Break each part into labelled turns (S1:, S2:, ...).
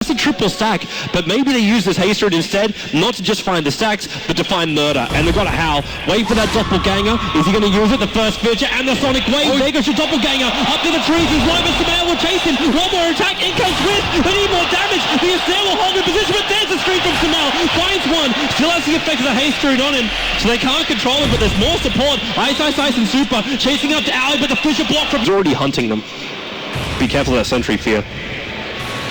S1: just a triple stack, but maybe they use this haste route instead, not to just find the stacks, but to find murder. And they've got a Howl. Wait for that doppelganger. Is he going to use it? The first Fissure and the Sonic Wave. There goes your doppelganger. Up to the trees. He's low, but Samael will chase him. One more attack. In comes Swift. They need more damage. The ESL will hold in position, but there's a screen from Samael. Finds one. Still has the effect of the haste route on him, so they can't control him, but there's more support. Ice and Super chasing up to Ali, but the Fissure block from... He's already hunting them. Be careful of that sentry, Fear.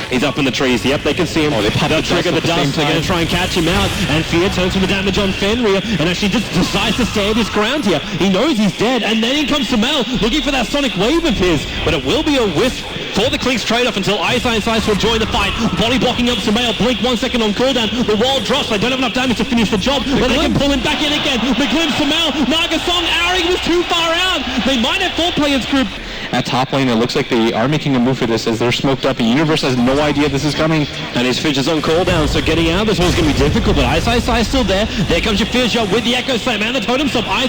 S1: He's up in the trees. Yep, they can see him. They'll trigger the dust. They're going to try and catch him out. And Fear turns for the damage on Fenrir and actually just decides to stand his ground here. He knows he's dead. And then in comes Samael looking for that Sonic Wave of his. But it will be a wisp for the Clinks trade-off until Ice will join the fight. Body blocking up Samael. Blink 1 second on cooldown. The wall drops. They don't have enough damage to finish the job. But they can pull him back in again. The glimpse Samael. Naga Song. Ari was too far out. They might have 4 players group.
S2: At top lane, it looks like they are making a move for this as they're smoked up. And Universe has no idea this is coming.
S1: And his Fissure's on cooldown, so getting out of this one's going to be difficult. But Ice still there. There comes your Fissure with the Echo Slam and the Totem Stop. Ice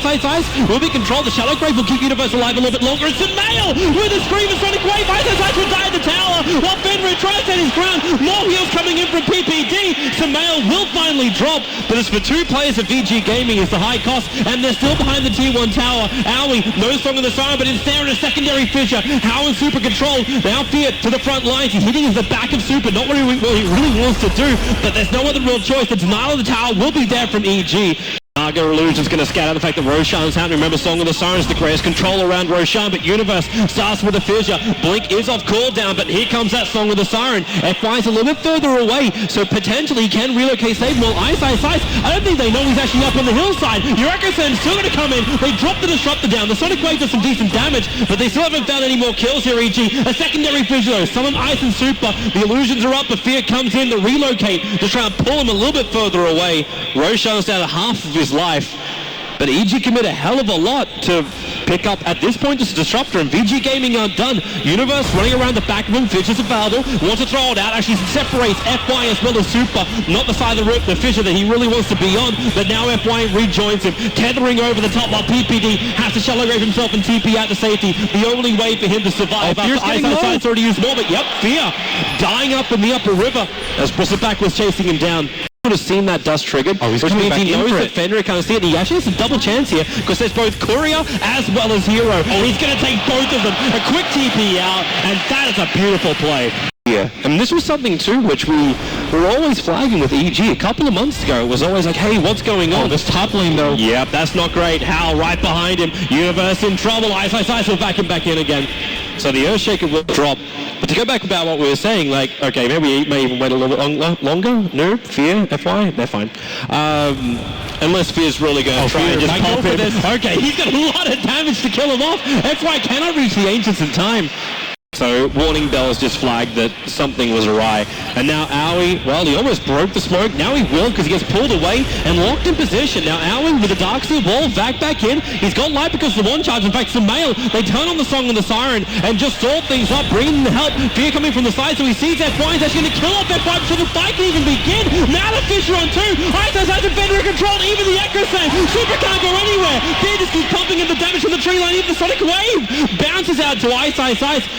S1: will be controlled. The Shallow Grave will keep Universe alive a little bit longer. It's Samael with a Scream of Sonic Wave. Ice will die at the tower while Fenrir tries to stand his ground. More heals coming in from PPD. Samael will finally drop, but it's for 2 players of Vici Gaming. It's the high cost, and they're still behind the T1 tower. Aoi, no song on the side, but it's there in a secondary Fissure. How in Super control. Now Fear to the front lines. He's hitting the back of Super. Not what he really wants to do, but there's no other real choice. The denial of the tower will be there from EG. Naga Illusion's going to scout out the fact that Roshan's out. Remember, Song of the Sirens, the greatest control around Roshan, but Universe starts with a Fissure. Blink is off cooldown, but here comes that Song of the Siren. FY's a little bit further away, so potentially he can relocate Saberwell. Ice. I don't think they know he's actually up on the hillside. Your Echo Slam's still going to come in. They drop the Disruptor down. The Sonic Wave does some decent damage, but they still haven't found any more kills here, EG. A secondary Fissure though. Summon Ice and Super. The illusions are up, but Fear comes in to relocate to try and pull him a little bit further away. Roshan's down to half of his life. But EG commit a hell of a lot to pick up at this point this Disruptor, and Vici Gaming aren't done. Universe running around the back of him, Fissure's available, wants to throw it out, actually separates FY as well as Super, not the side of the Fissure that he really wants to be on, but now FY rejoins him, tethering over the top while PPD has to Shallow Grave himself and TP out to safety. The only way for him to survive after Ice already used more, but yep, Fear dying up in the upper river as Bristleback was chasing him down. Would have seen that dust triggered, which means he knows that Fenrir can't see it. He actually has a double chance here because there's both Courier as well as Hero. Oh, he's going to take both of them. A quick TP out, and that is a beautiful play. Yeah, and this was something too which we were always flagging with EG a couple of months ago. It was always like, hey, what's going on?
S2: This top lane though.
S1: Yep, that's not great. Howl right behind him. Universe in trouble. Ice will back him back in again. So the Earthshaker will drop. But to go back about what we were saying, like, okay, maybe we may even wait a little bit longer. No, Fear, FY, they're fine. Unless Fear's really going to try and just pop him. Okay, he's got a lot of damage to kill him off. FY cannot reach the Ancients in time. So warning bells just flagged that something was awry. And now Aoi, well, he almost broke the smoke. Now he will because he gets pulled away and locked in position. Now Aoi with the Darksteel Wall back in. He's got light because of the one charge. In fact, Samael, they turn on the Song and the Siren and just sort things up, bringing the help. Fear coming from the side, so he sees FY is actually going to kill off FY before the fight can even begin. Now the Fissure on 2. Ice has Fenrir controlled, even the Echo Slam. Super can't go anywhere. Fear just keeps pumping in the damage from the tree line. Even the Sonic Wave bounces out to Ice,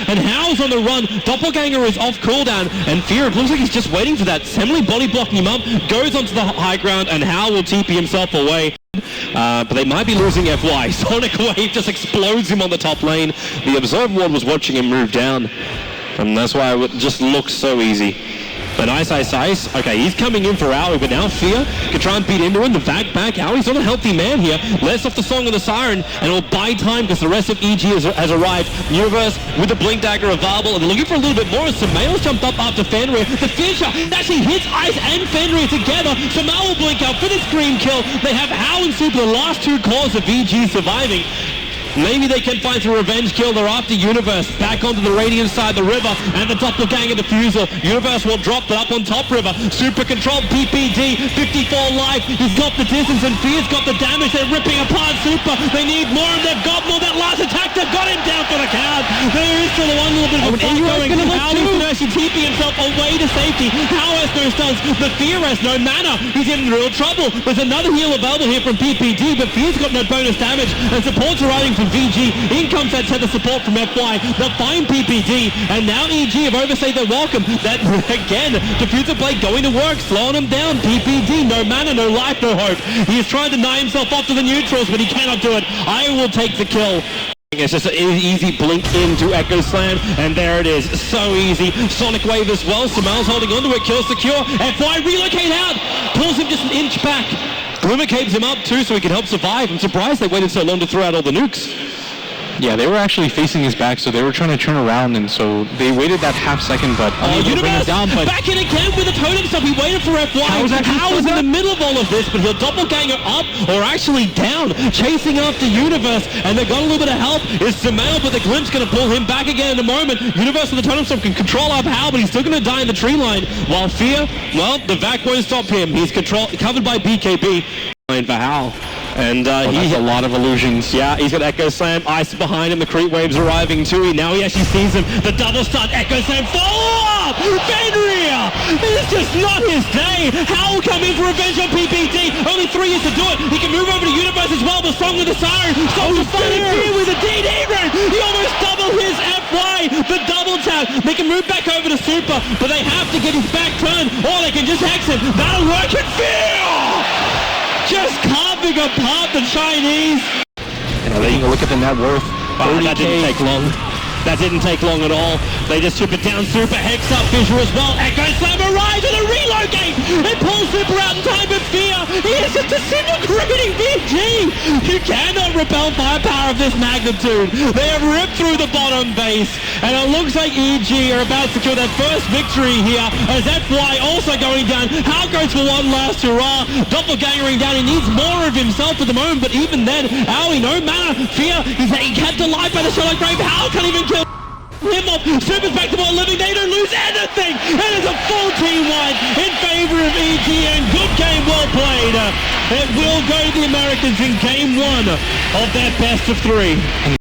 S1: and Howl's on the run. Doppelganger is off cooldown, and Fear, it looks like he's just waiting for that. Semele body blocking him up, goes onto the high ground, and Howl will TP himself away. But they might be losing FY. Sonic Wave just explodes him on the top lane. The Observe Ward was watching him move down, and that's why it just looks so easy. But Ice, okay, he's coming in for Aoi, but now Fear can try and beat into him. The back. Aoi's not a healthy man here. Lets off the Song of the Siren, and it'll buy time because the rest of EG has arrived. Universe with the Blink Dagger available, and they're looking for a little bit more. Samael's jumped up after Fenrir. The Fissure actually hits Ice and Fenrir together. Samael will blink out for the Scream kill. They have Howl and Super, the last 2 cores of EG surviving. Maybe they can find some revenge kill. They're after Universe. Back onto the Radiant side, the river, and the Doppelganger Diffusal. Universe will drop that up on top river. Super controlled PPD, 54 life. He's got the distance, and Fear's got the damage. They're ripping apart Super. They need more, and they've got more. That last attack, they've got him down for the count. There is still one little bit of a fight going. Howl is actually TPing himself away to safety. Howl has no stuns, but Fear has no mana. He's in real trouble. There's another heal available here from PPD, but Fear's got no bonus damage, and support's arriving from VG. In comes that tether support from FY. They'll find PPD, and now EG have overstayed their welcome. That, again, diffuser blade going to work, slowing him down. PPD, no mana, no life, no hope. He is trying to deny himself off to the neutrals, but he cannot do it. I will take the kill. It's just an easy blink into Echo Slam, and there it is. So easy. Sonic Wave as well. Samal's holding onto it. Kill secure. FY relocate out. Pulls him just an inch back. Glimmer capes him up too so he can help survive. I'm surprised they waited so long to throw out all the nukes.
S2: Yeah, they were actually facing his back, so they were trying to turn around, and so they waited that half second, but
S1: Universe down, but back in again with a totem stuff. He waited for FY. How is in the middle of all of this, but he'll doppelganger up or actually down, chasing after Universe, and they got a little bit of help. Is Samael, but the Glimpse going to pull him back again in a moment. Universe with the totem stuff can control up Hal, but he's still going to die in the tree line. While Fear, well, the Vac won't stop him. He's covered by BKB. For Hal. And he
S2: has a lot of illusions.
S1: Yeah, he's got Echo Slam, Ice behind him, the creep wave's arriving too. Now he actually sees him. The double stun, Echo Slam, follow up! Fenrir! It's just not his day! Hal will come in for revenge on PPD. Only 3 years to do it. He can move over to Universe as well, but Song with the Siren. Song to find Fear with a DD route. He almost doubled his FY. The double tap. They can move back over to Super, but they have to get his back turned, or they can just hex him. That'll work in Fear! Just carving apart the Chinese.
S2: And taking a look at the net worth.
S1: Wow, that didn't take long. That didn't take long at all. They just chip it down. Super hex up Fissure as well. Echo Slam arrives with a relocate. It pulls Super out in time, but Fear, he is just disintegrating VG. You cannot repel firepower of this magnitude. They have ripped through the bottom base, and it looks like EG are about to secure their first victory here, as FY also going down. Hal goes for one last hurrah. Doppelgangering down. He needs more of himself at the moment, but even then, Owie, no mana. Fear, he kept alive by the Shallow Grave. Hal can't even kill him off. Super's back to more living. They don't lose anything. And it's a full team wide in favor of EG, and good game, well played. It will go to the Americans in game 1 of their best of 3.